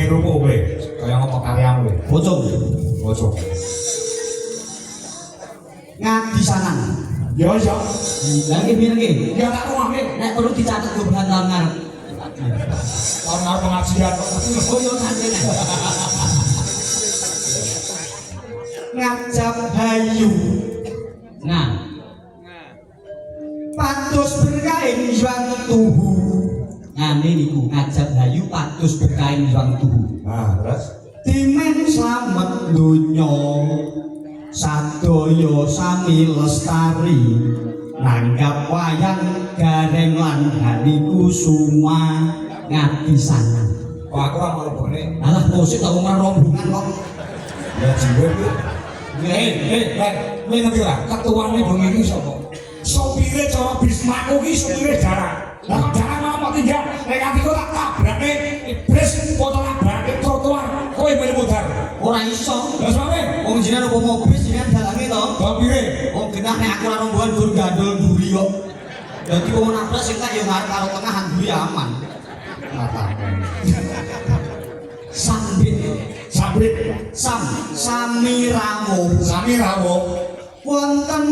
rupo kowe. Kaya ngopo karyamu kowe. Bocong. Bocong. Ngadi sanan. Ya ya. Lah iki piye iki? Ya tak rumahe. Nek perlu dicatet go bahan tahun ngarep. Tahun ngarep pengajian kok. Oh yo santai nek. Ngajab hayu. Nah. Patus berkain juang tuhu. Ngene niku ngajab hayu patus berkain juang tuhu. Nah, terus Dimen slamet donya. Sadaya sami lestari. Nanggap wayang gareng lan hani kusuma ngadi sanan. kok aku ora mlebone. Alah musik tak omah rombongan kok. Ya jiwe kuwi. Kowe ngerti ora? Ketuane bengi iki sapa? Sopire cara Bismaku ki sopire darat. Lah kok darat mau mati ya? Nek atiku tak tabrake iblis foto tabrake trotoar. Kowe melu mudhar. Ora iso. Lah sampe Wong jenengan opo mobil jenengan dalange to. sopire Wong genah nek aku ora rombongan gur gandul mburi kok. Dadi wong nabrak sing tak yo ngarep karo tengahan mburi aman. Sambit, sabrit sami rawuh. sami rawuh. Wonten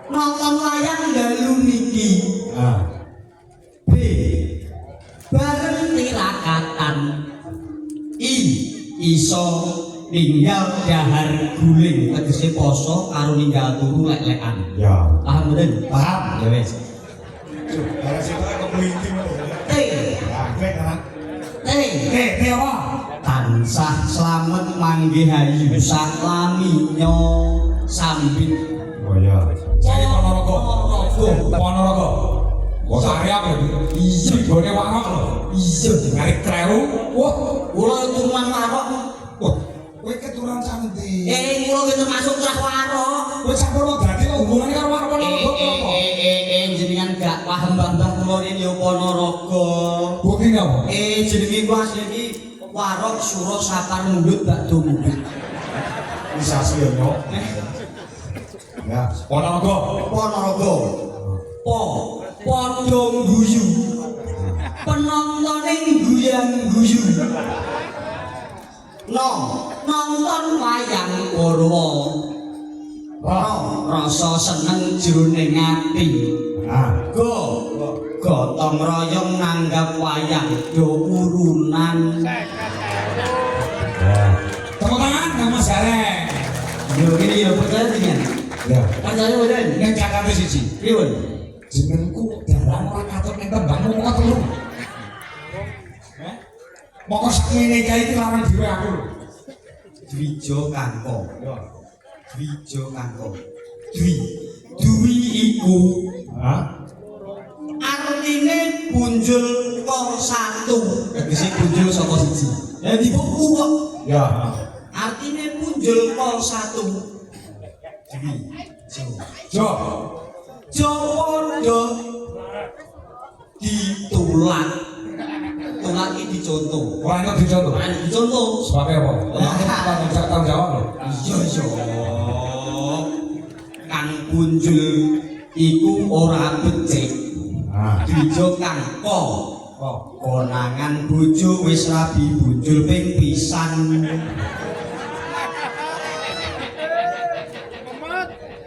nonton wayang dalu niki. Ah. B. Bareng tirakatan. I. Iso ninggal dahar guling tegese poso karo ninggal turu lek-lekan. Ya. Paham mboten? Paham. Ya wis. Dari situ kok kelinting. T. Ya, kowe kan. T. Apa? Tansah slamet manggih hayu saklaminyo sambit. Oh ya. Saya Ponorogo. Ponorogo. Kok karya apa iki? Iya, gone warok lho. Iya, Narik kleru. Wah, kula turunan warok. wah. Kowe keturunan santi. Kula ki termasuk trah warok. Kowe campur mau dadi kok hubungane karo warok Ponorogo apa? Jenengan gak paham mbah kula rene ya Ponorogo. Buktine apa? Jenenge ku asli iki warok sura sapar mundut bakdo mundut. Bisa sih ya, Nyok. Ya, Ponorogo. Ponorogo. Padha guyu. Penontone guyang-guyu. Nonton wayang Purwa. Rasa seneng jroning ati. Nah, Gotong royong nanggap wayang do urunan. tepuk tangan nama Sareng. Yo ini yo percaya dengan. Ya, Percaya mboten? nek Jakarta siji. Pripun? Jenengku dalan ora katut nek tembang ngomong telu. Moko sakmene kae iki larang dhewe aku. Dwijo Kangko. Dwijo Kangko. Dwi iku artine punjul kok satu. Tegese punjul saka siji. Ya dibuku kok. Ya. Artine punjul kok satu. Jo. Jowondo ditulak. Tulak iki dicontoh. Ora enak dicontoh. Ora dicontoh. Sebab apa? Aku tanggung jawab lho. Iya. Kang punjul iku ora becik. Dwijo Kangko. Konangan bojo wis rabi punjul ping pisan.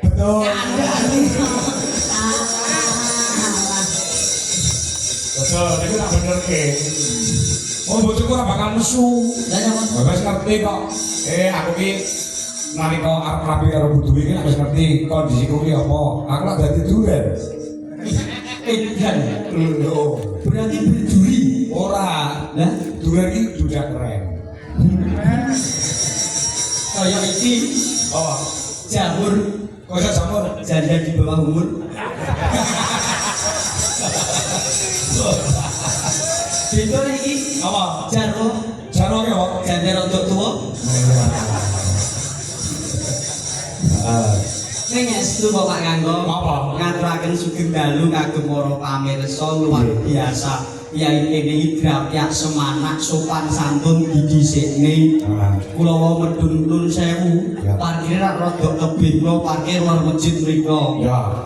Betul. Betul, itu tak bener ke. Oh, bojoku ora bakal nesu. Lah nyapa? Wis ngerti kok. Aku ki nalika arep rapi karo buduhe iki wis ngerti kondisiku ki apa. Aku lak dadi duren. Edan. Lho, Berarti berjuri. ora. Lah, Duren iki dudak keren. kaya iki Oh, jamur kok iso jamur? janda di bawah umur. Beda iki Apa? jarwo Jaro ki apa? janda rodok tuwa. Ngestu Bapak Kanggo. Apa? Ngaturaken sugeng dalu kagem para pamirsa luar biasa. Yai kene iki grapyak semanak sopan santun didhisikne. Kula wau medun nun sewu. Parkire rak rodok tebih kula parkir luar masjid mriko. Ya.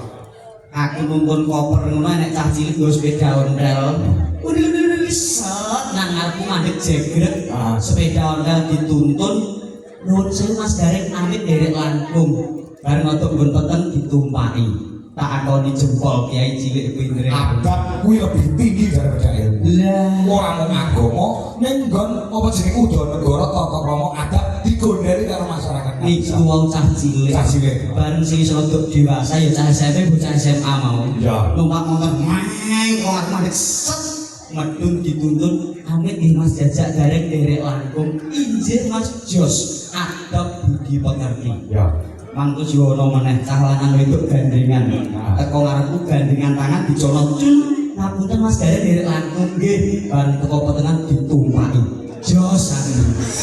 Aku nuntun koper ngono nek cah cilik nggo sepeda ontel. set nang ngarepku mandek jegrek Ah. sepeda ontel dituntun nuwun sewu Mas Gareng amit derek langkung bareng otok nggon peteng ditumpaki tak akoni jempol kiai cilik pintere Adab kuwi lebih tinggi daripada ilmu. lah Ora mung agama, ning nggon apa jenenge udhanegara tata krama adat digondheli karo masyarakat. niku wong cah cilik Cah cilik. bareng sing rodok dewasa ya cah SMP bocah SMA mau Ya. numpak motor main kok aku mandek set medun dituntun amit nih Mas Jajak Gareng derek langkung injil Mas Jos adab budi pengerti Ya. mangku jiwono meneh cah lanang wedok gandengan teko ngarepku gandengan tangan dicolot cul ngapunten Mas Gareng derek langkung nggih bareng teko petengan ditumpaki Jos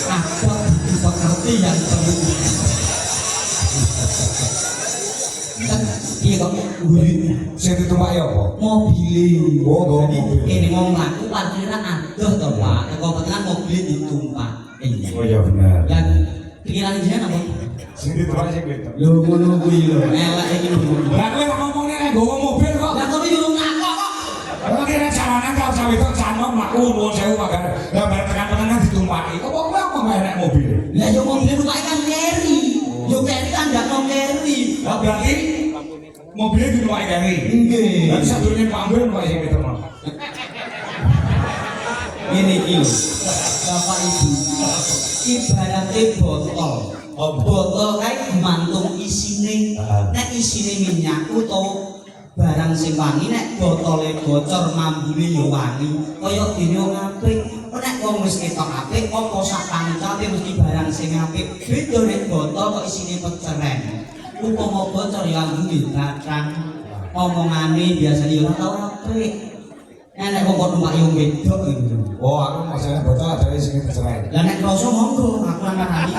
adab budi pengerti yang perlu kan iya kok gurit Sing ditumpaki apa? mobil Oh, nggawa jadi mobil. ini mau mlaku parkiran adoh to Pak teko petengan mobil ditumpak iya Oh iya benar. yang pikiran jenengan apa Sing ditumpaki sing wedok. lho ngono kuwi lho elek iki lho Lah kowe kok ngomongnya nek nggawa mobil kok. lah kok yo ngakok kok Ora kira jalanan karo cawe itu canom mlaku nuwun sewu mangga. Lah bareng tekan-tekan ditumpaki. Kok kowe apa gak enak mobil? lah yo mobil numpak kan carry yo carry kan ndak no carry Lah berarti mobilnya ditumpaki kari. nggih Lah sadurunge pambil numpaki sing wedok. ngene iki lho Bapak Ibu ibaratnya botol botol kae gumantung isine nek isine minyak utawa barang sing wangi nek botole bocor mambune ya wangi kaya dene wong apik nek wong wis ketok apik apa sak pancape mesti barang sing apik beda nek botol kok isine peceren upama bocor ya ambune batang omongane biasane ya ora tau apik nek wong kok numpak yo wedok gitu Oh, aku masalah botol ada sing tercerai. lah nek kroso monggo aku lan ngarani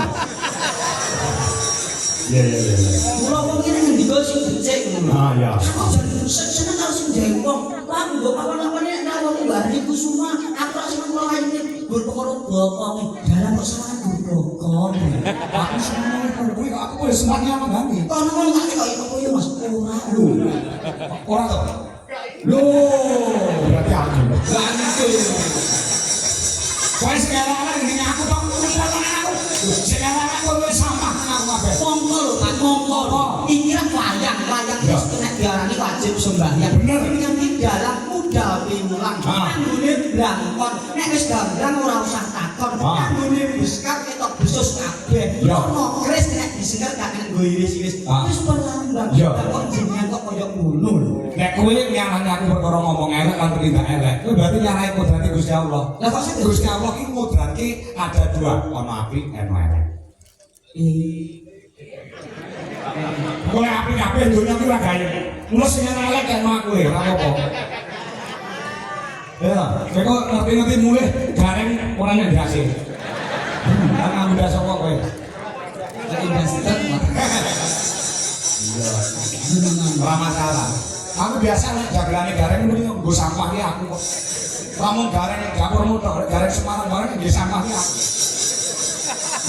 Iya iya iya. kula wong iki ngendika sing becik ngono Ah ya. aku jan seneng karo sing jengkong lah mbok apa-apa nek nek wong bari ku semua aku ra seneng karo ini gur perkara bokonge dalan kok salah gur bokong Aku seneng kuwi kok aku wis semuanya mengani. kono ngomong tak kok iku yo Mas ora lho Ora to. Loh, berarti aku. lah niku Kowe sekarang ini aku tok kumpulane aku. Sekarang aku wis sampah nang aku kabeh. monggo lho Pak monggo iki ra wayang Ya. wis nek diarani wajib sembahyang Bener. yang dalam muda pimulang Ah. anggone blangkon nek wis gamblang ora usah takon Ah. anggone beskap ketok besus kabeh Ya. ono kris nek diseker gak kena nggo iris-iris Ah. wis pelambang Ya. kok jenengan kok koyo ngono lho Nek kowe nyalahke aku perkara ngomong elek lan tindak elek, kowe berarti nyalahi kudrate Gusti Allah. lah kok sing Gusti Allah iki kudrate ada dua, ono apik, ono elek. Kowe apik kabeh donya iki ora gayeng. Mula sing elek kene aku ora apa-apa. Ya, kowe kok ngerti-ngerti mulih gareng ora nek ndase. Kan aku ndas apa kowe? lagi dasar Pak jenengan Ora masalah. Aku biasa nek jagelane gareng muni nggo sampah ki aku kok. Lamun gareng dapurmu tok, gareng Semarang bareng nggih sampah ki aku.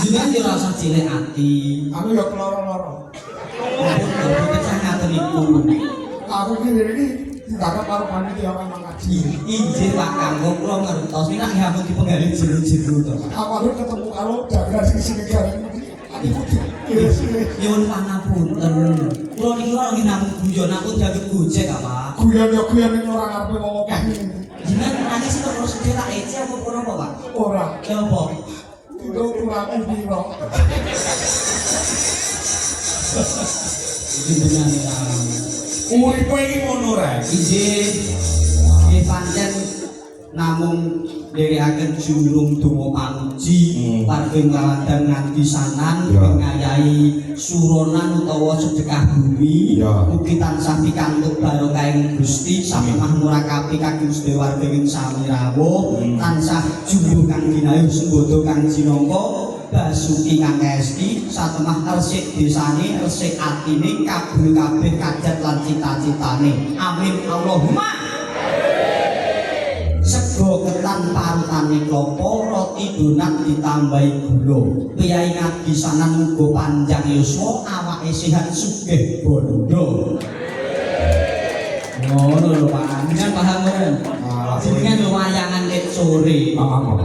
jenengan yo ora usah cilik ati Aku ya keloro-loro. ampun pecah ngaten iku Aku ki iki tidak karo panitia kan ngaji. injil Pak kanggo kula ngertos nek nggih dipenggali jero-jero to Aku harus ketemu karo jagelan sing gareng. nyuwun pangapunten kula niki ora nggih namung guyon aku jaget gojek apa Guyon ya guyon ning ora ngarepe ngomong kae. jenengan nangis kok terus cetak ece apa ora apa Pak Ora. ya apa Itu kurangku piro. jenengan Uripe iki ngono rek. injil nggih pancen namung dherekaken jurung donga panuji parfum lawadan nganti sanan Ya. ngayahi suronan utawa sedekah bumi Ya. mugi tansah pikantuk barokahing Gusti samemah murakapi kagem sedaya warga ing sami rawuh tansah jumbuh kang ginayu sembodo kang jinangka basuki kang esti satemah resik desane resik atine kabul kabeh kajat lan cita-citane amin Allahumma sego ketan parutane klopo roti donat ditambahi gula piyai ngabisanan muga panjang yuswa awake sehat sugih bondo ngono lho Pak jenengan paham mboten Malah jenengan wayangan ket sore.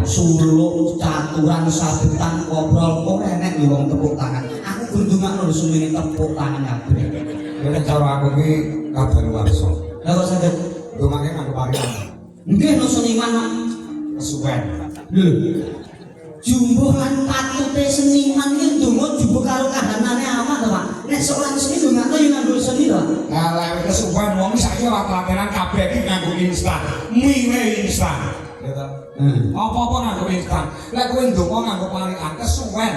Suluk, caturan, sabetan, kobrol, kok enek lho wong tepuk tangan. Aku gundungakno lho sumene tepuk tangan kabeh. Nek cara aku ki kadaluwarsa. Lah kok saged Dumake nganggo parian. nggih no seniman Pak. Kesuwen. Lho. Jumbo lan patute seniman iki ndonga jumbo karo kahanane awak to, Pak. Nek seorang seni ndongakno yo nganggo seni to. Lah lek kesuwen wong saiki ora latihan kabeh iki nganggo instan. Mie instan. Ya ta? Apa-apa nganggo instan. Lek kowe ndonga nganggo parian kesuwen.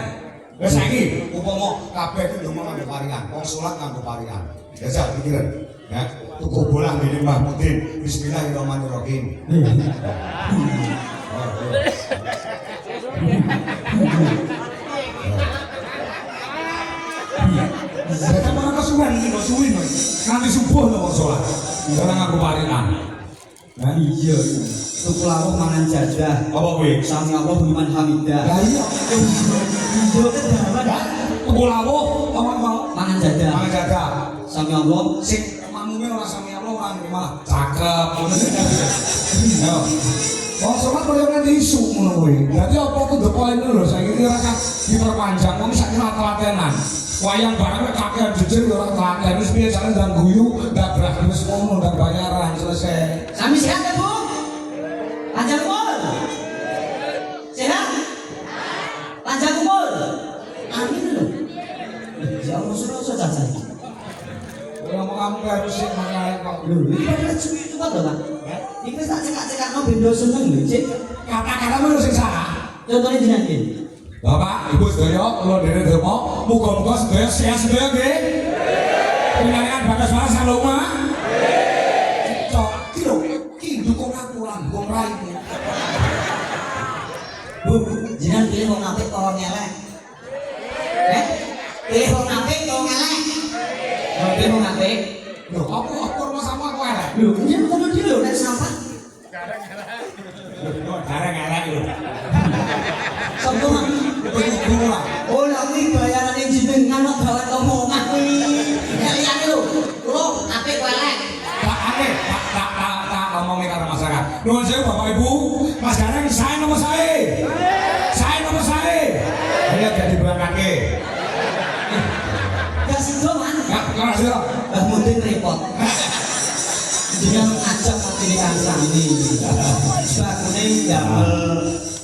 Lah saiki upama kabeh iki ndonga nganggo parian, wong salat nganggo parian. Ya sak pikiran. Ya, tuku bolang ngene Mbah Mudin. Bismillahirrahmanirrahim. Saya malah kesuwen iki lho suwi lho. Nganti subuh lho wong salat. Ora nganggo parian. Nah iya. Tuku lawuh mangan jadah. Apa kuwi? Sami Allah liman hamidah. Lah iya. Iya kedawan. Tuku lawuh apa mau? Mangan jadah. Mangan jadah. Sami Allah Sing mamume ora sami Allah ora malah cakep ngono. Yo. Wong salat koyo nganti isu ngono kuwi. Dadi apa tuh the point lho saiki ora kan diperpanjang wong saiki ora telatenan. Wayang barang kakean jejer ora telaten wis biasane ndang guyu ndabrak wis ngono ndang bayaran selesai. Sami sehat ya, Bu? Panjang umur? Sehat? Panjang umur? Amin lho. Ya Allah suruh caca. Ora mau kamu harus sing mangae kok. Lho, iki pada cuwi itu Pak, Pak. Iki wis tak cekak-cekakno bendo seneng lho, Cik. Kata-katamu sing salah. Contohnya jenengan iki. Bapak, Ibu sedaya, kula dene derma, muga-muga sedaya sehat sedaya nggih. Pinangan bagas waras saloma. Cok, iki lho, iki dukung aku lan wong raine. Bu, jenengan pilih wong apik apa ngelek? Pilih wong apik apa ngelek? Pilih wong apik. Lho, apa rumah sama kok elek? Lho, jenengan kono iki lho nek sampah. Gareng elek lho. Sopo Mas? Betul lah. Oh, lha kuwi bayarane jenengan kok gawe omongan kuwi. Nek liyane lho, kula apik kok elek. Tak ngomongin karo masyarakat. Nuwun sewu Bapak Ibu, Mas Gareng sae nomor sae. Sae nomor sae. Ayo jadi berangkatke. Gak sido man. Ya, ora sira. Mbah Mudin repot. Jenengan ngajak matine kancane. Bakune damel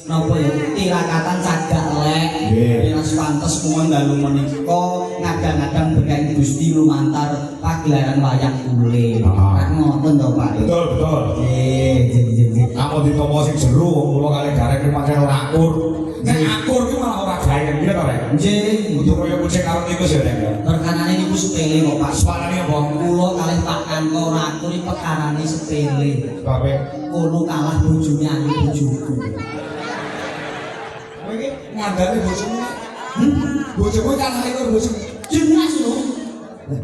napa ya tirakatan cagak lek. Yen pantes kuwi dalu menika ngadang-adang berkait Gusti lumantar pagelaran wayang kulit. Kan ngoten to, Pak. Betul, betul. Nggih. Apa ditompo sing jero kula kali Gareng ki pancen ora akur. Nek akur ki malah ora gayen piye to, Rek? Nggih. Kudu kaya kucing karo tikus ya, Rek. Perkarane niku sepele kok, Pak. Suarane apa? Kula kalih Pak Anko ora akur iki perkarane sepele. Babe. Kono kalah bojone ayu bojoku. Kowe iki ngandani bojomu. Bojomu kalah karo bojomu. Jelas lho.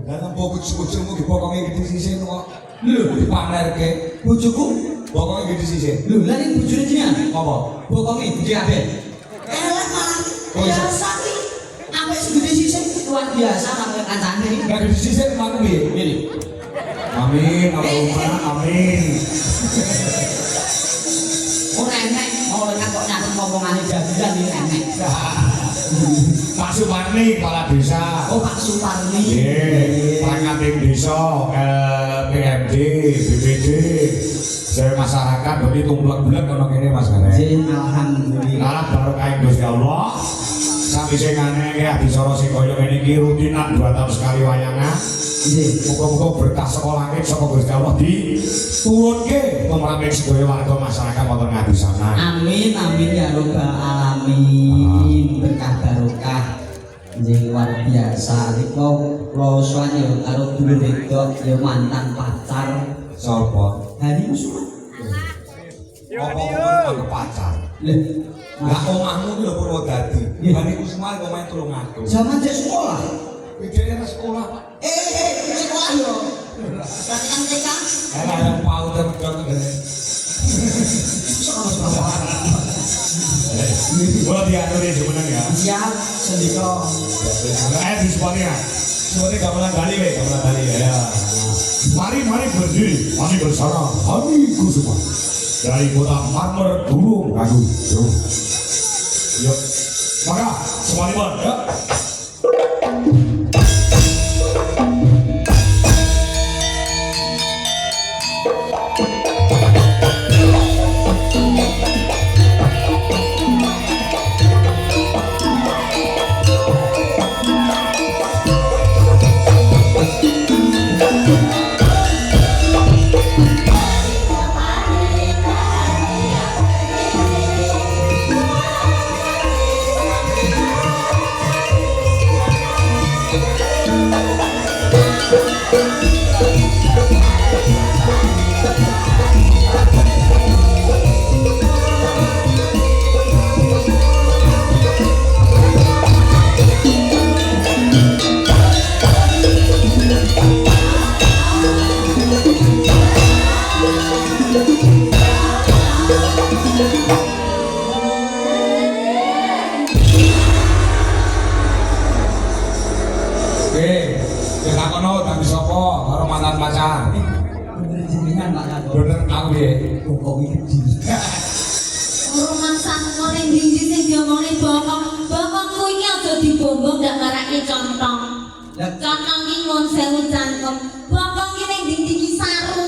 Lah bojomu ki pokoke gede sisih kok. Lho dipamerke. Bojoku Pokoke gede sisih. lho lha ning bojone jenengan. Apa? Bokonge gede kabeh. Elek malah. Oh, iya. Biasa ki. Ambek segede sisih luar biasa karo kancane. Gak gede sisih mana piye? Ngene. Amin, Allahumma amin. Ora enek, ora kok nyatet ngomongane jagoan iki enek. Pak Suparni kepala desa. Oh, Pak Suparni. Nggih, perangkat desa, PMD, BPD. Saya masyarakat berarti tumplek-blek ono kene Mas Gareng. Nggih, alhamdulillah. Alah barokah Gusti Allah. Sami sing aneh ya dicara sing kaya ngene iki rutinan 2 tahun sekali wayangan. Nggih. Muga-muga berkah saka langit saka Gusti Allah diturunke tumraping sedaya warga masyarakat wonten ngadi sana. Amin amin ya robbal alamin. Berkah barokah. Nggih luar biasa. Niku kula sowan ya karo dulur wedok ya mantan pacar. Sapa? Hari usul. Apa pacar? Lha, Lah omahmu ki lho Purwodadi. Iya. Bani Kusma kok main 300. zaman dia sekolah. Bedane nang sekolah, Pak. Sekolah yo. Berarti kan TK. Elah yang paut dan medhot ngene. Bola diatur ya sebenarnya ya. Siap, sendika. Di semuanya. Semuanya gamelan Bali weh, gamelan Bali ya. Mari berdiri, mari bersama. Kami Kusuma. dari kota Marmer dulu aduh yuk maka semua lima ya pacar bener jenengan Pak Kado bener aku ya kok iki Rumah sangko ning ndi sing diomongne bokong. Bokongku iki aja dibombong ndak marake contong. Contong iki ngon sewu cangkem. Bokong iki ning ndi iki saru.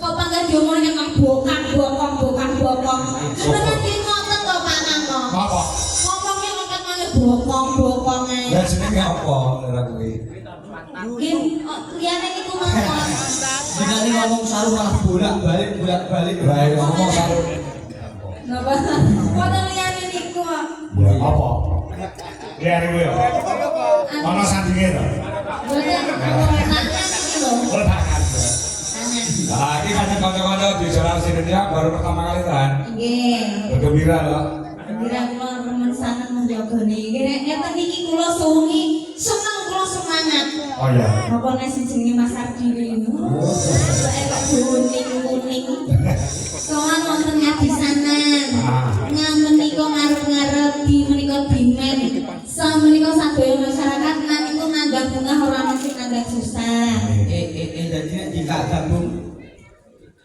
Kok pangga diomongne kang bokong. Sebenarnya iki ngoten to Pak Nangko. apa? Ngomongnya ngoten ngene bokong-bokonge. Ya jenenge apa ora kuwi? Mungkin liyane iku mawon. Jenenge ngomong saru malah bolak-balik Baik ngomong saru. Napa? Kok liyane niku kok. Ya apa? Ya kuwi ya. Ana sandinge to. Mboten tangan iki lho. Ora tangan. Tangan. Nah, ini kan kanca-kanca di Jalan Sidonia baru pertama kali kan. Nggih. Bergembira loh. Kira kula remen sanget menjagane. Ngeten iki kula suwi seneng kula semangat. Oh iya. Apa nek sing jenenge Mas Ardi niku. Saya kok kuning-kuning. Soal wonten ngabisanan. Ngamen niku ngarep-ngarep di menika dimen. Samenika sadaya masyarakat lan niku nanggap bunga ora mesti nanggap susah. dadi nek digabung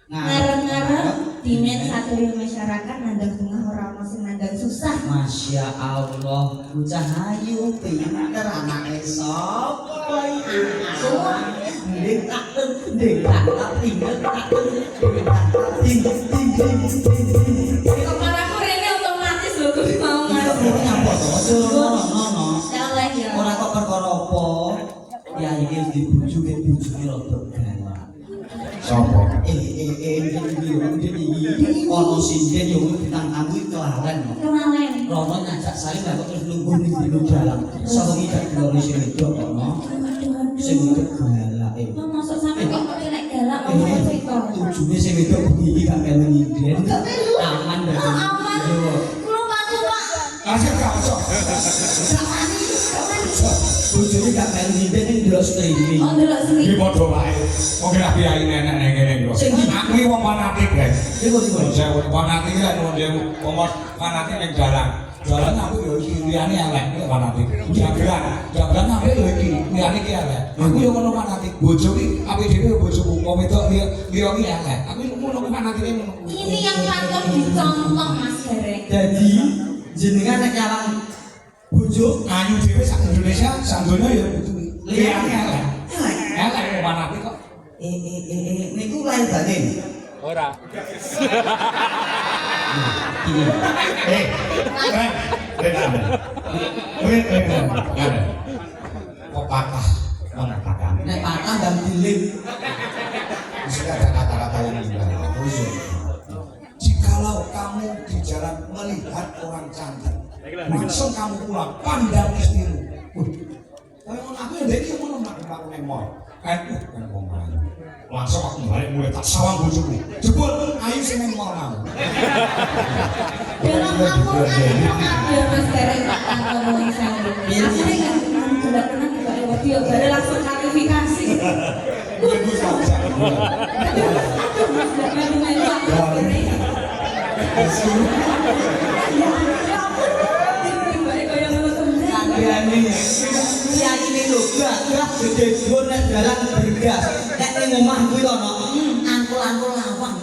Ngarep-ngarep dimen sadaya masyarakat nanggap bunga ora mesti nanggap susah. Masya Allah, bocah ayu pinter anake sapa iki? Kepalaku rene otomatis lho kuwi mau Mas. Salah ya. Ora kok perkara apa? Ya iki dibujuk bojone rada galak. Sopo? Ono sinden yo bintang tamu kelalen. Kemalen. Rono ngajak saya lah kok terus nunggu ning dino dalam. Sapa iki gak dilori sing wedok ono. Sing wedok galak. Masuk sampe kok nek galak ngomong cerita. Tujune sing wedok iki gak melu nyinden. Aman dah. Aman. Kulo bantu Pak. Asik gak usah. Bojone gak melu nyinden ning delok streaming. Oh delok Iki sini. padha wae. Mungkin api ae nenek ning kene lho. Aku iki wong fanatik, guys. Iku sing Saya wong fanatik kan wong fanatik ning jalan. Jalan aku yo iki liyane elek, iki fanatik. Jalan aku yo iki liyane iki elek. Aku yo ngono fanatik. Bojo iki api dhewe bojoku wong wedok liya iki elek. Aku ngono fanatike ngono. Ini yang patut dicontoh Mas Gareng. Jadi jenengan nek nyawang bojo Ayu dhewe sak Indonesia sak donya yo kuwi. Liyane elek. Elek wong fanatik kok. niku lahir batin. Ora. Kok patah? Mana patah? Nek patah dan diling. Sudah ada kata-kata yang indah. Jikalau kamu di jalan melihat orang cantik, langsung kamu pulang pandang istrimu. Kalau aku yang dari kamu aku nengok, kan langsung aku balik mulai tak sawang bojoku. Jebul ayu sing neng mall kamu. Dalam Al-Qur'an kok ada Mas Gareng ngomong sampe. Asline kan sudah pernah juga lewat dia bare langsung klarifikasi. Ibu saja. Ya ini lho, gak gede gon nek dalan bergas. Nek ning omah kuwi ono angkul-angkul lawang.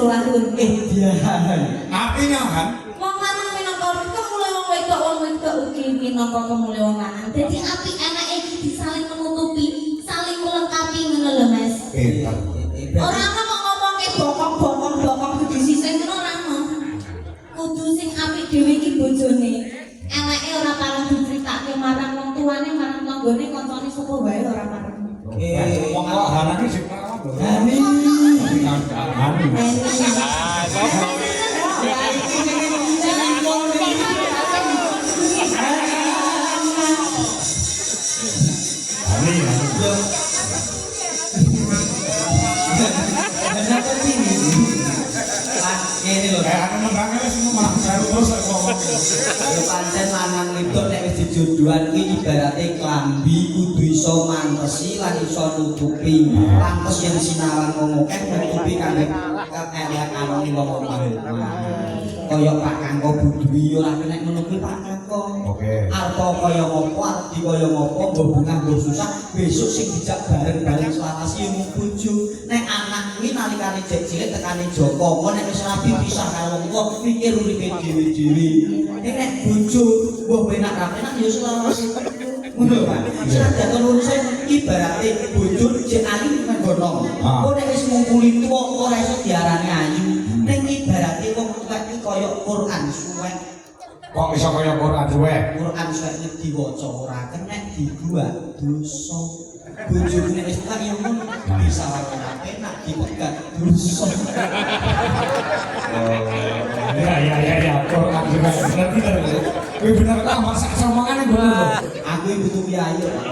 wahun. Edian. Artinya kan Wong lanang minangka kemulai wong wedok ugi minangka kemulai wong lanang. Dadi apik enake iki disaling menutupi, saling melengkapi ngono lho Mas. pinter. Ora ana kok ngomongke bokong disisih ngono ora ana. Kudu sing apik dhewe iki bojone. Eleke ora pareng dicritake marang wong tuane, marang tanggane, kancane sapa wae ora pareng. Wong kok hanane sing perawan lho. Amin. Kenapa ini? Ini loh. Kayak aku menangnya semua malah baru terus aku ngomong. Ya pancen lanang wedok nek wis dijodohan iki ibarate klambi kudu iso mantesi lan iso nutupi. Lantes yen sinawang wong akeh nutupi kangge keelekan wong omah. Kaya Pak Kangko Budwi ora kena menutupi Pak Kangko. Oke. Arep kaya ngopo, arep kaya ngopo, mbok bungah mbok susah, besok sing dijak bareng-bareng selawasi yo mung bojo. Nek anak kuwi nalikane jek cilik tekane Joko, kok nek wis rapi pisah karo wong tuwa pikir uripe dhewe-dhewe. Nek bojo mbok penak ra penak yo selawasi. Ngono Pak. Senajan nuwun sewu ibarate bojo jek ayu nang gono. Kok nek wis ngungkuli tuwa ora iso diarani ayu. Ning ibarate wong tuwek iki kaya Quran suwek. Kok bisa kaya Quran suwe? Quran suwek nek diwaca ora kenek dibuat dosa. Bojone nek wis tekan yo ngono bisa ora penak dipegat dosa. Ya, Quran juga bener. Kuwi bener ta masak samangane bener lho. Aku iki butuh piye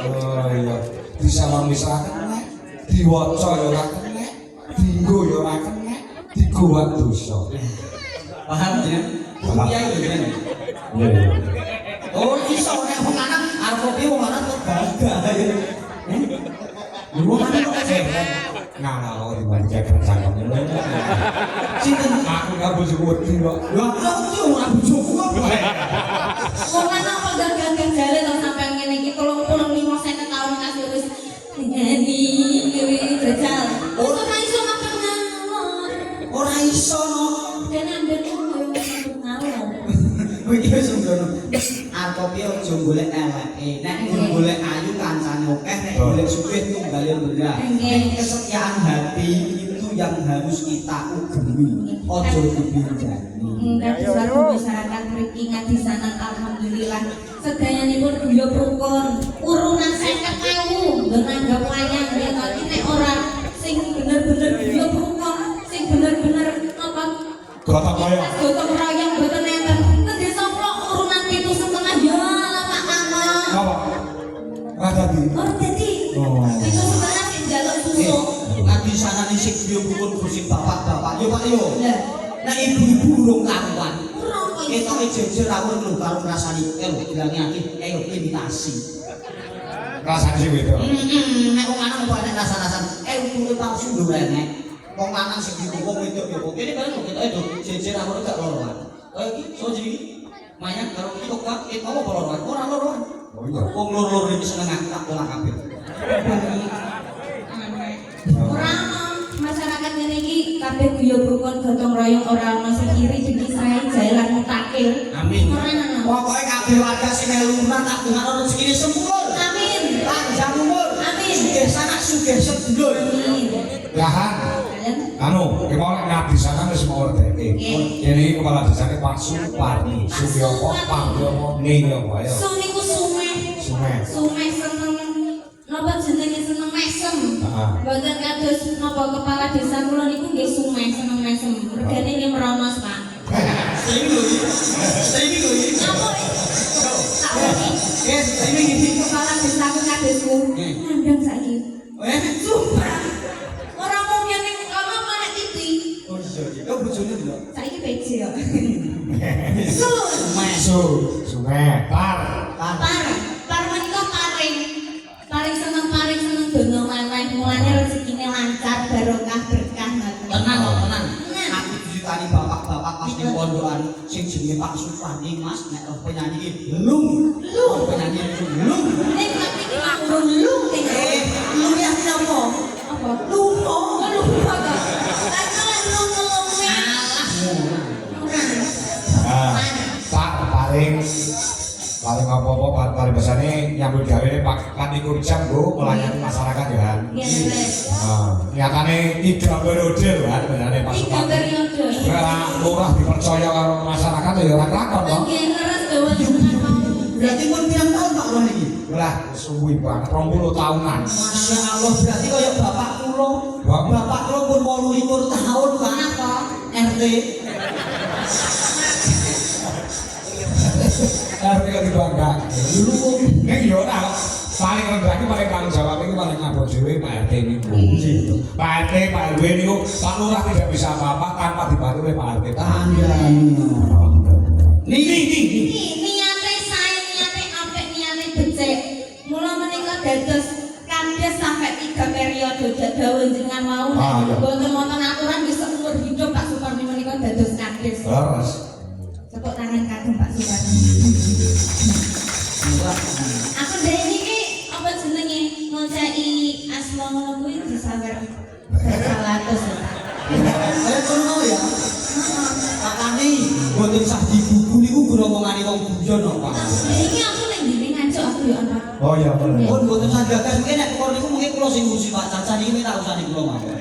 Oh iya, disalam-misalaken nek diwaca ya ora kenek, dienggo ya ora kenek, digowo dosa. Paham ya? Paham. Piye iki kan? Iya, iya. Oh iso nek wong lanang arep kopi wong lanang kok gagah ya. Wong lanang kok Ngalah di balik kerjaan ngono. sinten? Aku gak bojo wedi kok. Lha kok ora bojoku kok. Wong lanang kok gagah jale to sampean ngene iki 35 tahun kasih wis ngeni jajal. Ora iso makan ngalor. Ora iso no. Dan ambil koyo ngalor. Kowe iki wis ngono. Arep kopi aja golek eleke. Nek golek ayu kancane akeh, nek golek sugih tunggale murah. Kesetiaan hati itu yang harus kita ugemi. Ojo dipinjani. Kaki suatu masyarakat mriki ngadisanan alhamdulillah sedayanipun guyub rukun urunan 50.000 nggo nanggap wayang ya tapi nek ora sing bener-bener guyub rukun sing bener-bener apa Gotong royong. gotong royong mboten enten ten desa kula urunan 7,5 ya lah Pak Mama Apa? Ora dadi. oh dadi Oh. 7,5 sing njaluk susu Ngadisanane sing biyung bersih bapak-bapak. Yo Pak yo. lah Nek ibu-ibu urung karuan. ora kok Ketoke jejer awur lho karo ngrasani bilangi akeh imitasi. Rasane sing beda. Nek wong lanang kok nek rasa-rasan kuwi palsu lho nek. Wong lanang sing diwong wedok yo. Kene bareng ketoke do jejer awur gak loroan. Kaya iki soji iki mayang karo iki kok ketoke apa loroan? Ora loroan. Oh iya. Wong loro iki seneng tak pola kabeh. Ora ana masyarakat ngene iki kabeh guyub rukun gotong royong ora ana sing iri dadi sae jalan mutakil. Amin. Ora ana. Pokoke kabeh warga sing luman tak dongakno rezekine sempurna. Amin. Panjang umur. Amin. Sugih sanak sugih sedulur. Amin. Lahan. Kalian Anu, iki mau ngadisakan wis mau ordeke. Ini iki kepala desane Pak Suparni, Suyopo, Pangyomo, Ninyopo ya. Sun niku sumeh. Sumeh. Sumeh seneng napa jenenge seneng mesem. Heeh. Mboten kados napa kepala desa kula niku nggih sumeh seneng mesem. Regane nggih meronos, Pak. Ini lho. Apa? Ini gini. Kepala desa ku kadesku. Mandang saiki. Sumpah. Ora mungkin ning kono manek TV. Oh iya. Kok bojone lho? Saiki PC yo. Sun. Sumeh, Par. Par menika paring. Paring seneng donya mewah. Mulane rezekine lancar, barokah, berkah. Tenang kok, tenang. Aku ditani bapak-bapak pas di pondokan sing jenenge Pak Suparni Mas nek penyanyi iki lung. Penyanyi lung. Ning tapi iki Pak urung lu ning. Lu ya napa? Apa? Lupa. Lupa ta. Lah lu ngelunge. apa-apa paribasane nyambut gawe Pak Panikur Jam go melayani masyarakat ya kan. Iya, Mas. Nyatane 3 periode lho kan benane Pak 3 Supati. periode. Ora lurah dipercaya karo masyarakat ya ora kelakon to. Nggih, leres dawa jenengan mau. Berarti pun pirang tahun Pak Lurah niki? Lah suwi banget 20 tahunan. Masya Allah, berarti kaya bapak kula. Bapak kula pun 28 tahun Pak. Kenapa? RT. Arep kok dibangga. Dulu Nek yo ora paling rendah iki paling tanggung jawab iki paling ngabot dhewe Pak RT niku. Pak RT, Pak RW niku Pak Lurah tidak bisa apa-apa tanpa dibantu oleh Pak RT. Niki. Niate sae, niate apik, niate becik. Mula menika dados kades sampai 3 periode dawuh jenengan mau. Iya. Mboten wonten aturan wis seumur hidup Pak Supardi menika dados kades. Leres. Tepuk tangan kagem Pak Supardi. Aku dari niki apa jenenge ngoncai asma ngono kuwi disawer 100. saya kono ya. Makane mboten sah dibuku niku gromongane wong guyon kok Pak. Iki aku ning dene ngancuk aku yo ana. Oh iya bener. Pun mboten sah gagas mungkin nek kok niku mungkin kula sing ngurusi Pak Caca niki tak usah kula mawon.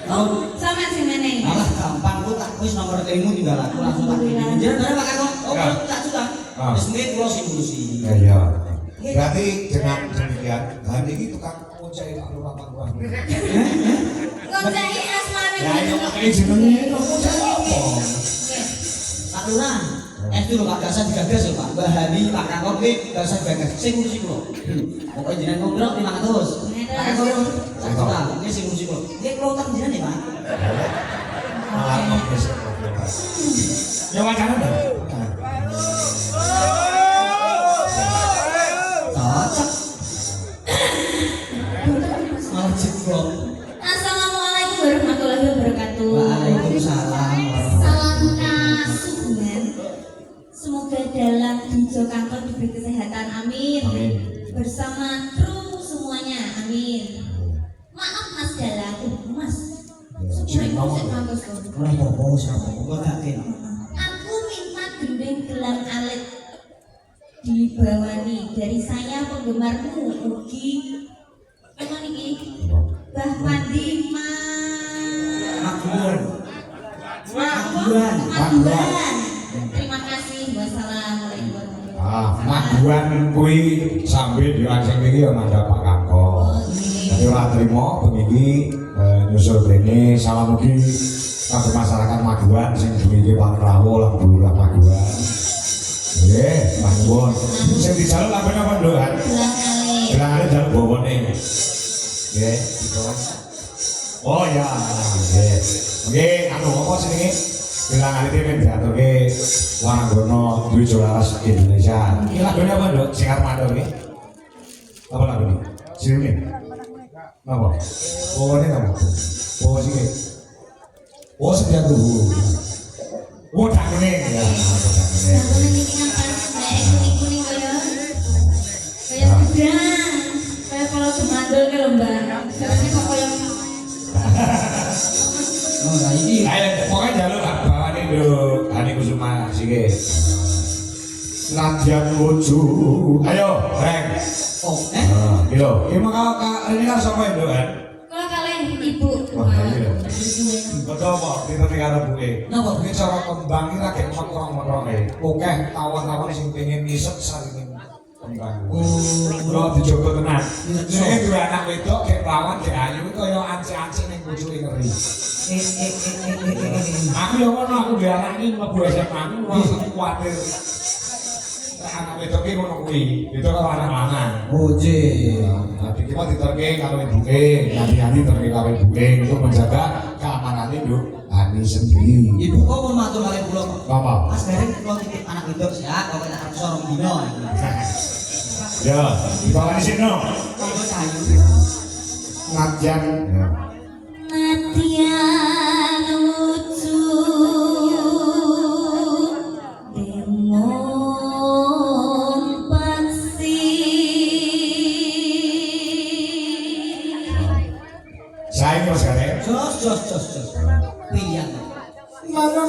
Oh, sama sing meneh. Alah gampang kok tak wis nomor rekeningmu tinggal aku langsung tak kirim. Jenengan Pak Kakak. Oh, tak suka. Wis mungkin kula sing ngurusi. Iya. Berarti dengan demikian hari ini tukang ngoncai Pak Lurah Pak Lurah. Ngoncai asmane Ya iya makanya jenenge ngoncai apa? Pak Lurah, itu lho Pak Gasan digagas lho Pak. Mbah Hani, Pak Kakak ki Gasan digagas. Sing ngurusi kula. Pokoke jenengan ngobrol 500. Pak Kakak tak suka. Ini sing ngurusi kula. Nggih kula tak jenengan ya Pak. Malah ngopes. Ya wacana ta? Cocok. Malah jeblok. Assalamualaikum warahmatullahi wabarakatuh. Waalaikumsalam. Salam kasubuhan. Semoga dalam hijau kantor diberi kesehatan, amin. Amin. Bersama kru semuanya, amin. Maaf Mas Dalang, Mas. Sebenarnya saya bagus kok. Ora apa-apa siapa kok gak kena. Aku minta gendeng gelang alit dibawani dari saya penggemarmu Ugi. Apa niki? Bah Mandi Maguan. Maguan. Terima kasih. Wassalamualaikum warahmatullahi wabarakatuh. Maguan kuwi sampe diwajeng iki ya mandhap Pak Kakak. Jadi ora trimo bengi nyusul rene salam mugi kanggo masyarakat Maguan sing duwe Pak Prawo lan Bu Lurah Maguan. Nggih, Pak Nuwun. Sing dijaluk lampene apa nduk kan? Gelang alit. Gelangane jaluk bawone. Nggih, dikowen. Oh ya, nggih. Nggih, anu apa jenenge? Gelangane iki men diaturke Wangono duwe Jolaras Indonesia. Iki lagune apa nduk? Sing arep matur iki. Apa lagune? Sini. Apa? Bawane apa? Bawa sini. Oh, setiap dulu. Oh, tak ini. Ya, tak ini. Aku niki kan pas kuning-kuning kaya udang. Kayak kalau semandul ke lembah. Caranya kok kaya Oh, nah iki Ayo, pokoknya jalur lah. Bawane nduk. Hani Kusuma sini. Latihan lucu. Ayo, Reng. oh Gitu. Ini kan sama itu kan? kalau kalian ibu. Wah, iya. Betul apa? Kita tinggal buke. Napa? Ini cara kembang ini lagi mekrong-mekrong Oke, tawan-tawan sing pengen ngisep saling kembang. Kalau dicoba tenang. Ini dua anak wedok kayak perawan kayak ayu itu kaya anci-anci ning bojoke ngeri. Aku yo ngono aku dhewe anak iki mlebu SMA aku merasa kuwatir. Anak wedok iki ngono kuwi. Itu kalau anak lanang. Oje. Tapi kita diterke kalau ibuke, hati-hati terke kalau ibuke untuk menjaga keamanannya yuk. Hani sendiri. Ibu kok pun matur kali kula kok. Apa? Mas dereng kula titip anak wedok sehat kok nek arep sorong dino. Ya, dibawa di sini. Kok cayu. Nadyan. Ya. Nadyan lucu demon paksi. Saya Mas Gare. Jos. Pilihan. Mano.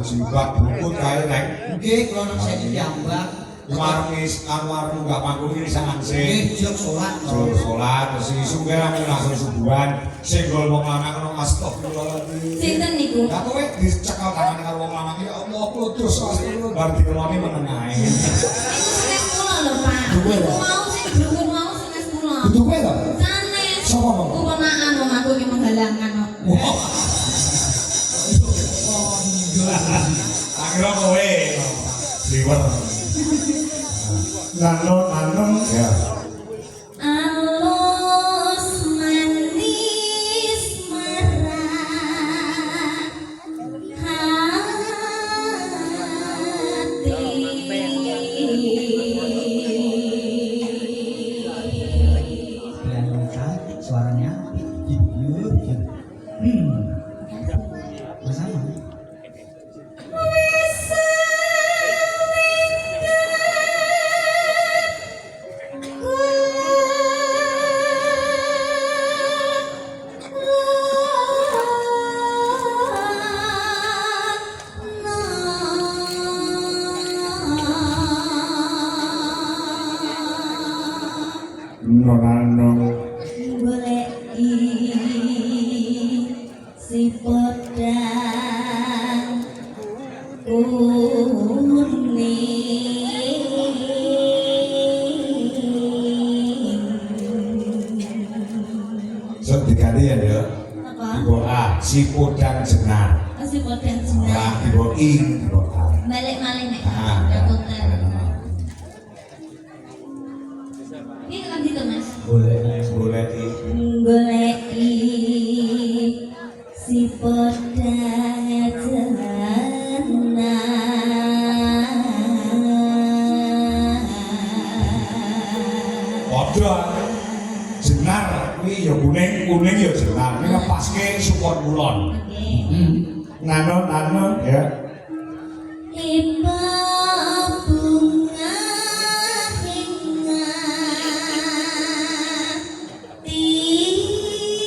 jibat bukut kae nek. Nggih, kula nang saya piyambak. Marmis anwarmu gak mangkul ini sangan Nggih, sih. jog salat. Sholat terus isu kira langsung subuhan. Senggol wong lanang kena astagfirullahaladzim. Sinten niku? Lah kowe dicekal tangan karo wong lanang ya Allah putus astagfirullah bar dikeloni meneng ae. Iku sanes kula lho, Pak. Duwe lho. Iku mau sing dhuwur mau sanes kula. Kudu kowe to? Sanes. Sapa mau? Keponakan wong aku iki menghalangan kok. Akhirnya kowe liwer. Nano ya. Alus manis marah Cantik suaranya. Bersama. Nonano. goleki si podang kuning. So diganti ya, Dek. Apa? Tiba A, si podang jenar. Si podang Lah jenang. tiba I, tiba A. Balik malih nek. Ah, Aku ya. kan. Ini kan gitu, Mas. Boleh I. Goleki si podang jenang. Padha jenar kuwi ya kuning ya jenar. Ini ngepaske support kulon. Oke. Nano ya. Iba bunga hingga tipu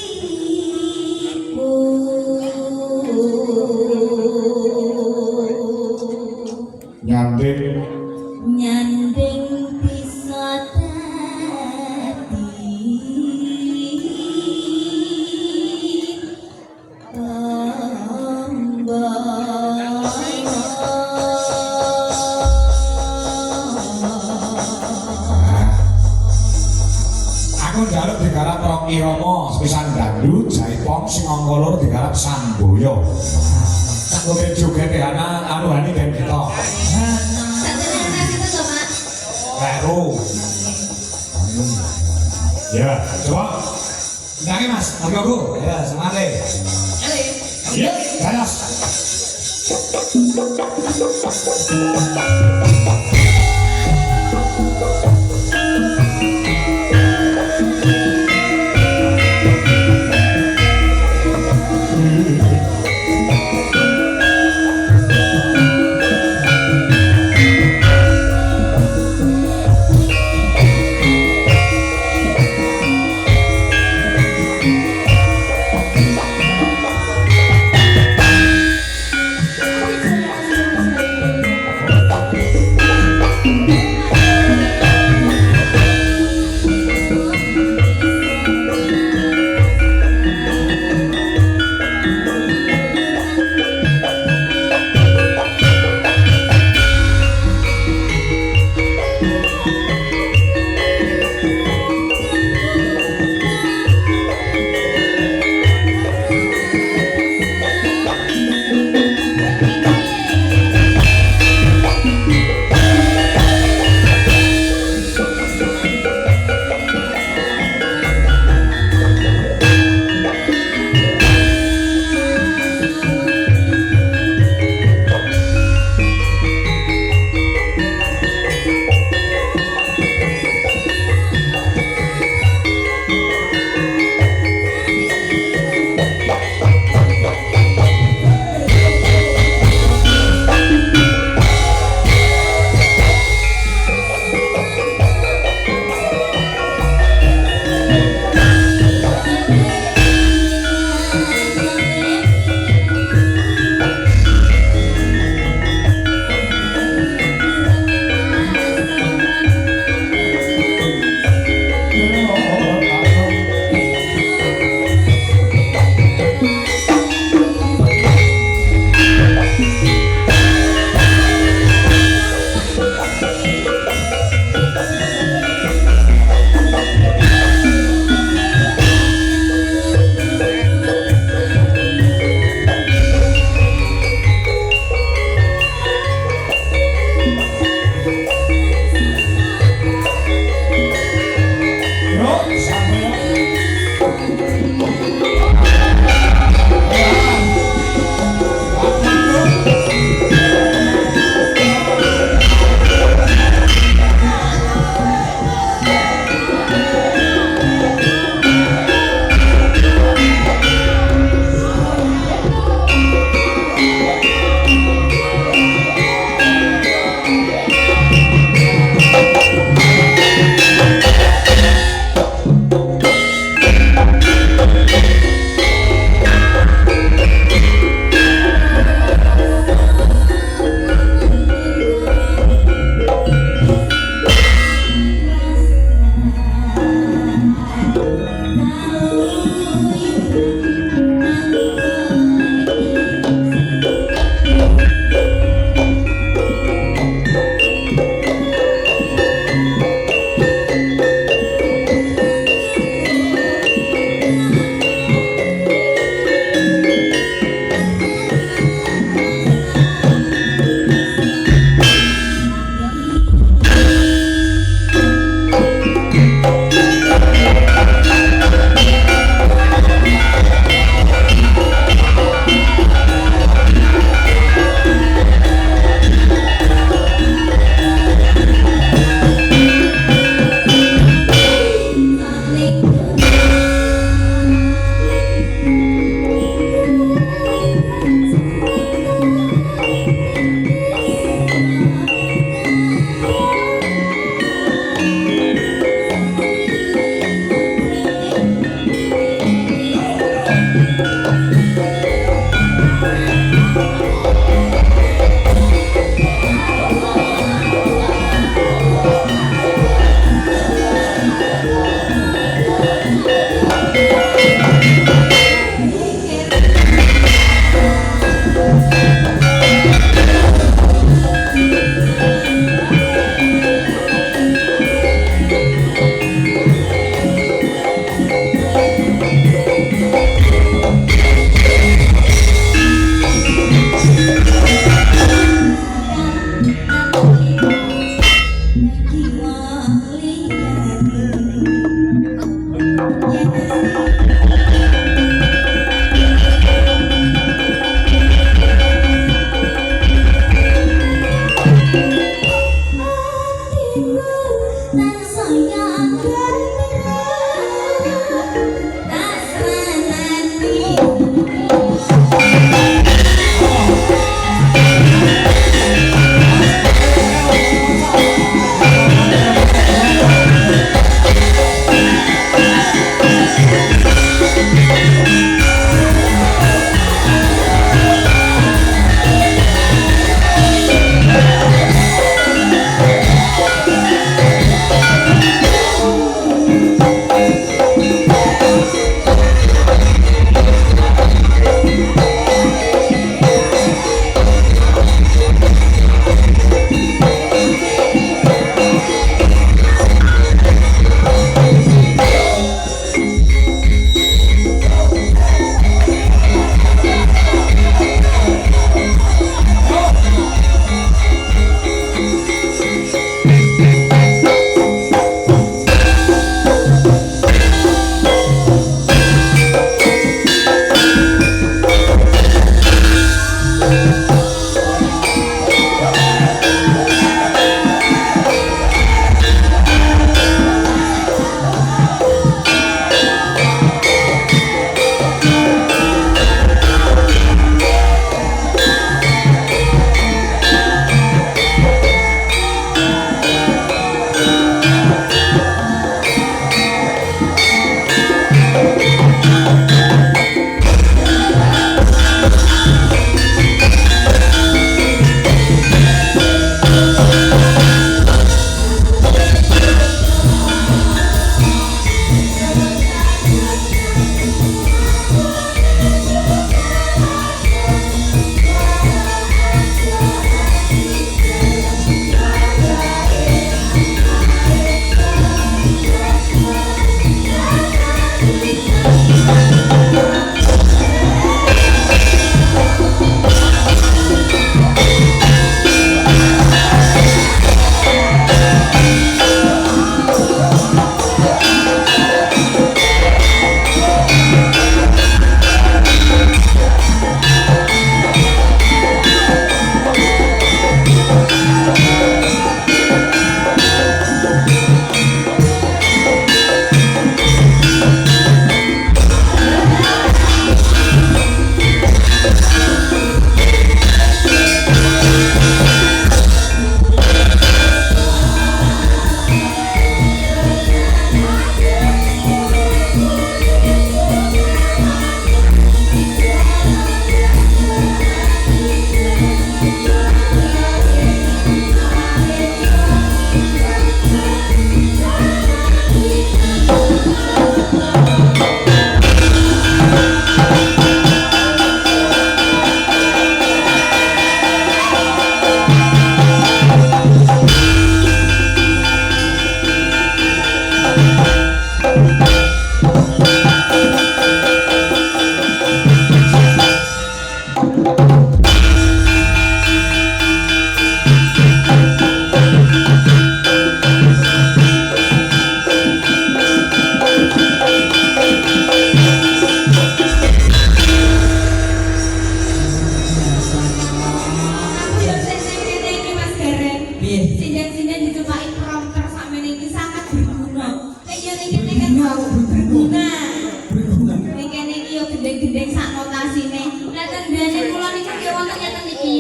Nyanding nyanding bisa dadi aku njaluk digarap Rocky Romo sepisan dangdut jaipong sing angka loro digarap Samboyo. Kowe joget ana anuhane ben kita. Baru. Ya, coba. Ndangi Mas, aku. Ya, semangat. Ya, ganas.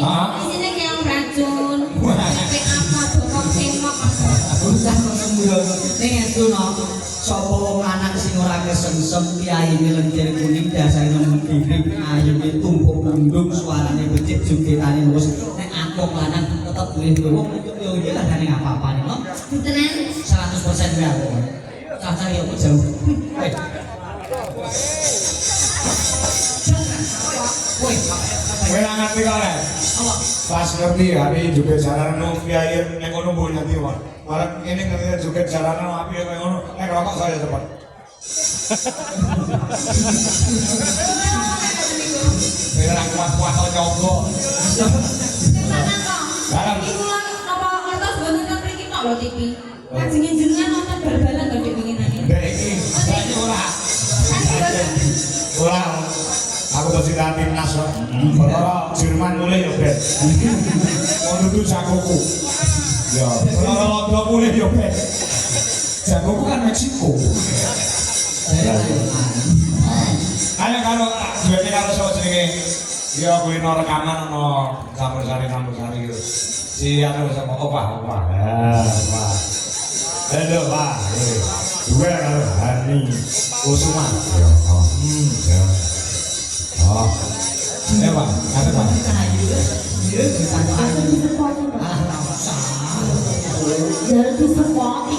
Hah? Isine kayak racun. Sampai apa bokong tembok. Usah kok sembuh. Ning estu no. Sapa wong lanang sing ora kesengsem kiai melentir kuning dasare nemu diri ayune tumpuk mundung suarane becik jogetane wis nek aku lanang tetep duwe wong yo iki lah gane apa-apa no. Tenan. 100% ya aku. Caca yo jauh. Woi, Kowe ra ngerti kok Rek. apa? Pas ngerti hari juga jalan no kiai nek ngono mbok nyanyi wae. Malah ini ngerti juga jalan no api kayak ngono. Nek rokok saya cepat. Kowe ra kuat-kuat kok nyogok. Tenan kok. Dalam. Iku lan apa ngertos boten kan mriki tok lho TV. Kan jenengan nonton bal-balan kok dipinginane. Dek iki saiki ora. Ora. Aku dadi timnas kok. Ora Jerman mulai yo Ben. Ono tuh jagoku. Ya, ora londo mulai yo Ben. Jagoku kan Meksiko. Ayo kalau duwene karo sapa jenenge? Ya kuwi no rekaman ono campur-sari gitu. Si anu sama Pak. Pak. Halo Pak. Dua karo Hani Kusuma. Ya. Ya. Oh. Pak, ada Pak. Jadi sepoti kok. Sepoti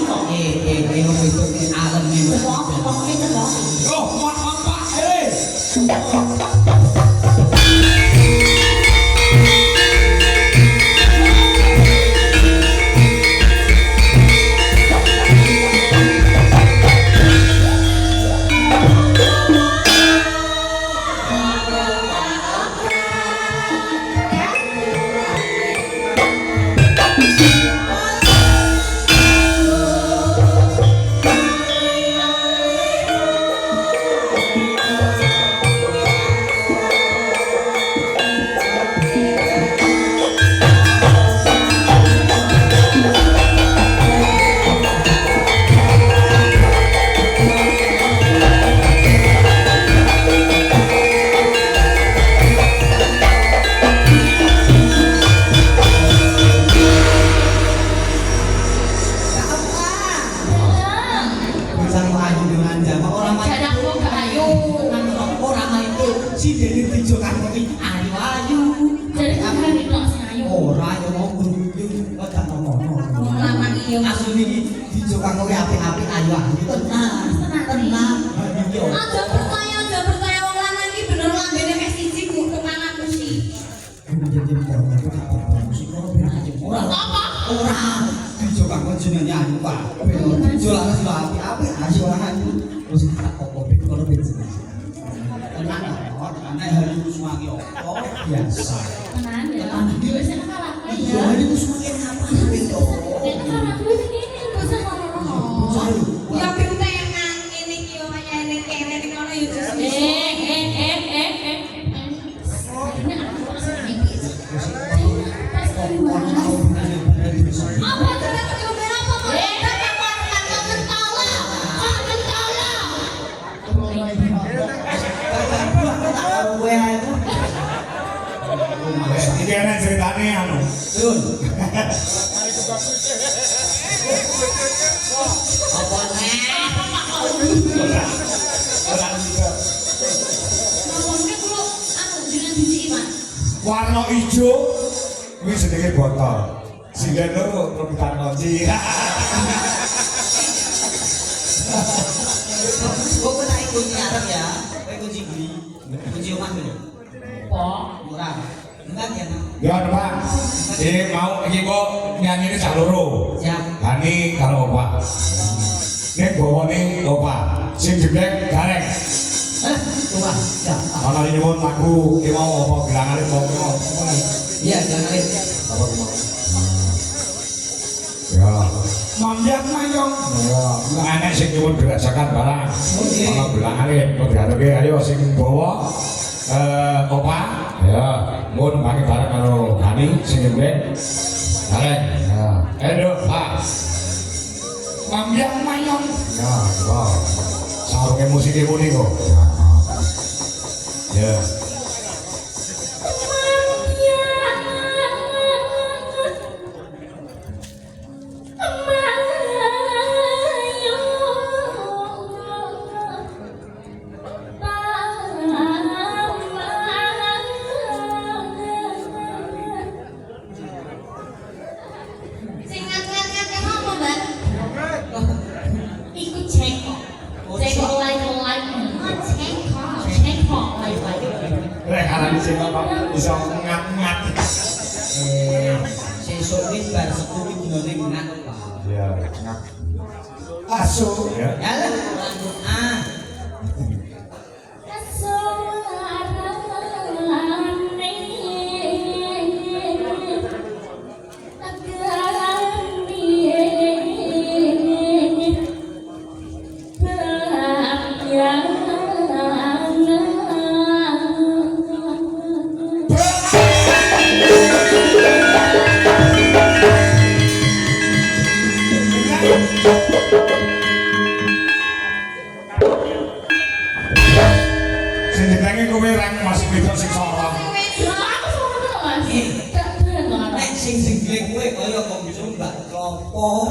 kok itu kok. Oh, Pak. Eh. Aja percaya wong lanang iki bener lambene mek siji ku kemangan musi. Apa? Tenan ya. Wis enak lah. Ya. Nek ora duwe ngene kok ngono. Ya pintenan ngene iki yo kaya nek kene nek ngono yo jus. Apa ternyata ngomong apa kok? Iki ana ceritane anu. Warna ijo kuwi jenenge botol. Sing loro rebutan kunci. Kok naik kunci arep ya? Kunci gini. Kunci omah lho. Murah. Enggak ya, Nak? Ya, Pak. Mau iki kok nyanyine sak loro. Siap. Hani karo Pak. Nek bawane Pak. Sing jeblek gareng. Coba. Ya. Ana nyuwun lagu ki mau apa gelangane mau. Iya, jangan Apa mau? Ya. Mamjak mayong. Ya, enek sing nyuwun berasakan barang. Ana belangane kok diarepe ayo sing bawa opa ya mau nembaki barang karo Hani sing jeblek. Gareng. Ya. Ayo, Pak. Mamjak mayong. Ya, wah. Sarunge musike muni kok. Ya. Jangan sing kok bisa ngat-ngat. Sesuk iki bar setu iki dinane ngat. Iya, ngat. Asu ya. Ya lah, lanjut ah. Sing jenenge kowe rang masih wedok sing sorong. Nek sing jengle kowe kaya kok Mbak Klopo.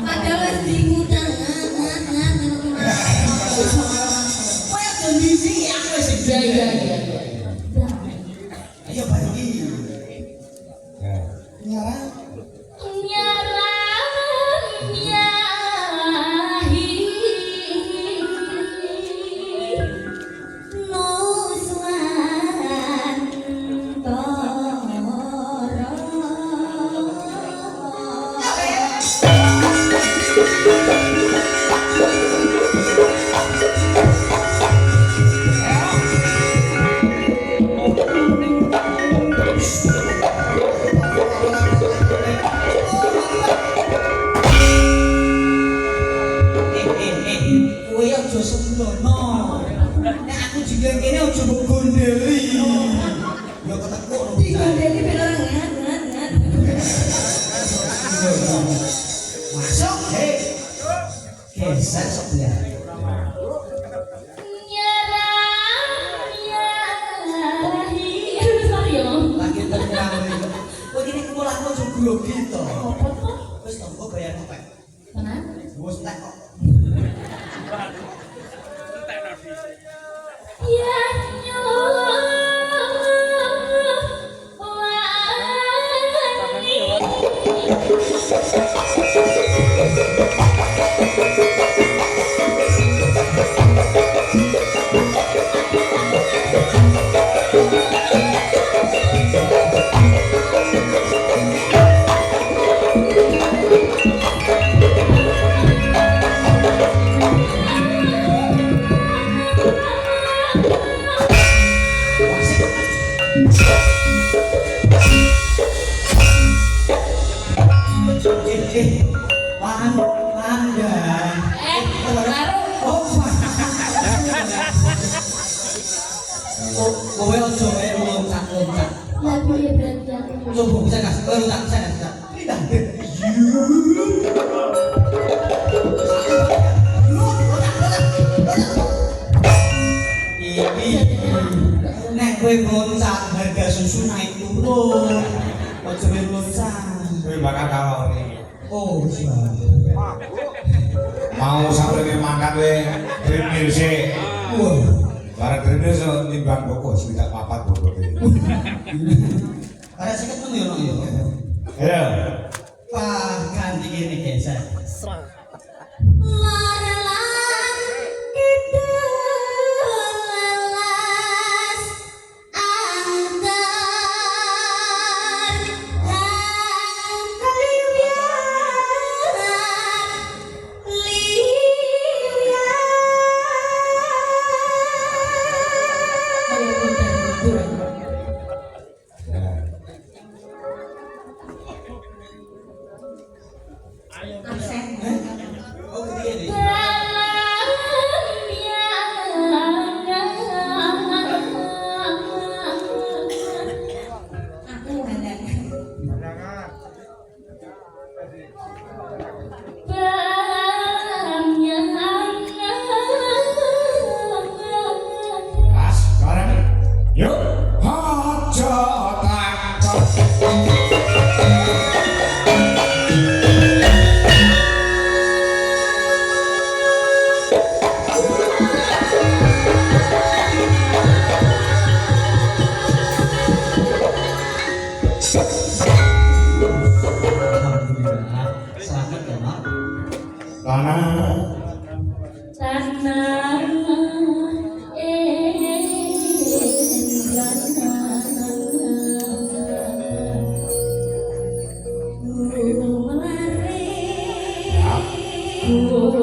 Padahal wis diundang. Kowe kondisi aku wis Iya. ayo bagi. Ya. Nyarang kowe aja sembrono. Nek aku jeneng kene aja mbok gondeli. Ya ketekuk. Digondeli ben ora ngat. Masuk, hei. Geser sebelah. Lagi ternyata kowe kene kepulangmu aja grogi to. Wis to, kok bayar kopek. Wis tak kok. Pandan. Kowe aja wae loncat-loncat. Lagu ya berarti aku. Coba bisa kasih kowe loncat bisa enggak? Tidak. Nek kowe loncat harga susu naik turun. Aja wae loncat. Kowe bakal kalori. Oh, siap. Mau sampe makan we treadmill sih. Wah. Barang treadmill so timbang pokok sekitar 4 pokok. Ada seket pun ya, ya. Ya. Wah, ganti gini geser. Larelan kedelas antar Oh, gede nih. Pas, bareng. Yuk. Haja takut. Alhamdulillah. Selamat ya, Mak. Tanah. Tanah Taman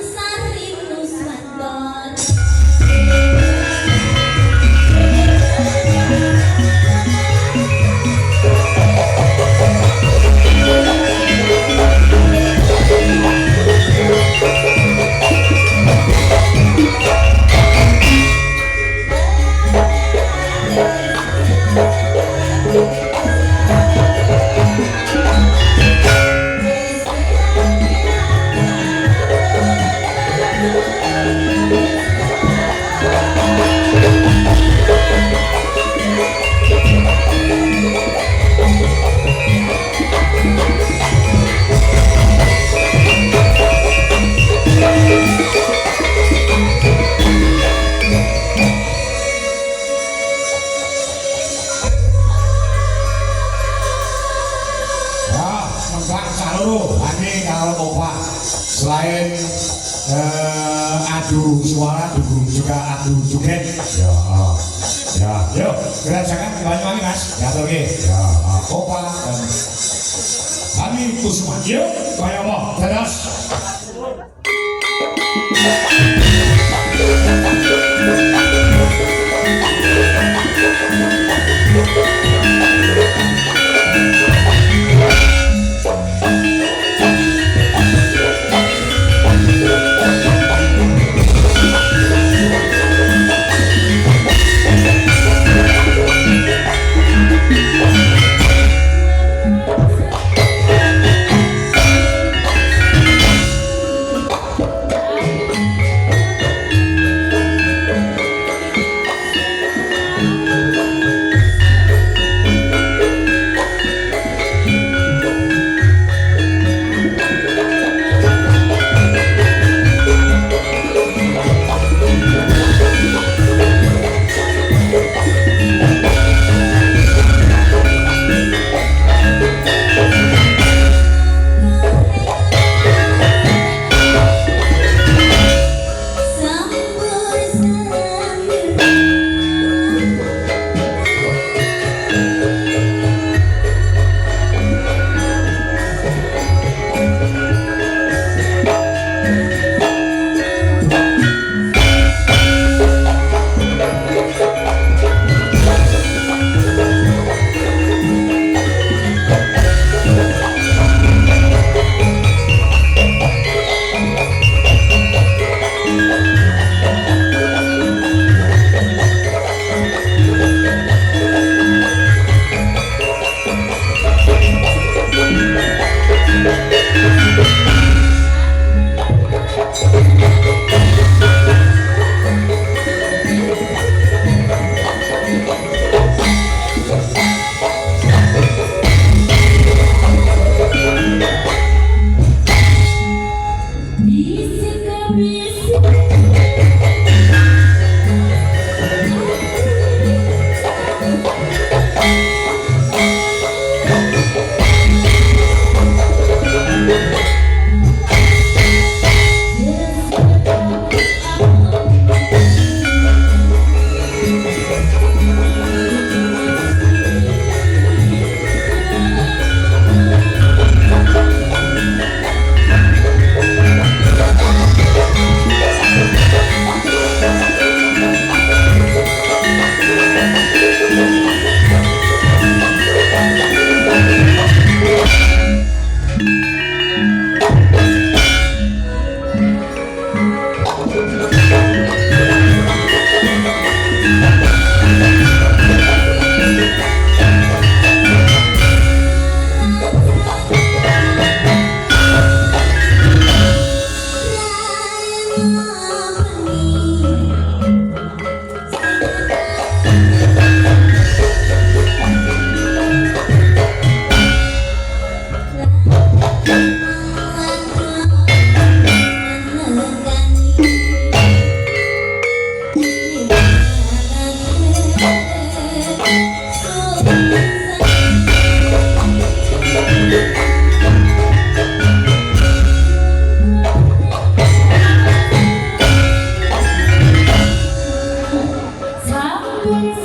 Sari Nuswandor. Selain adu suara, dukung juga adu joget. Ya, yuk, gerakan Banyuwangi mas. Ya, oke. Ya, Opa dan kami Kusuma. Yuk, kayak apa? Dadas. Wong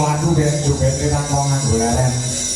landu ben jubete nang wong nganggo leren.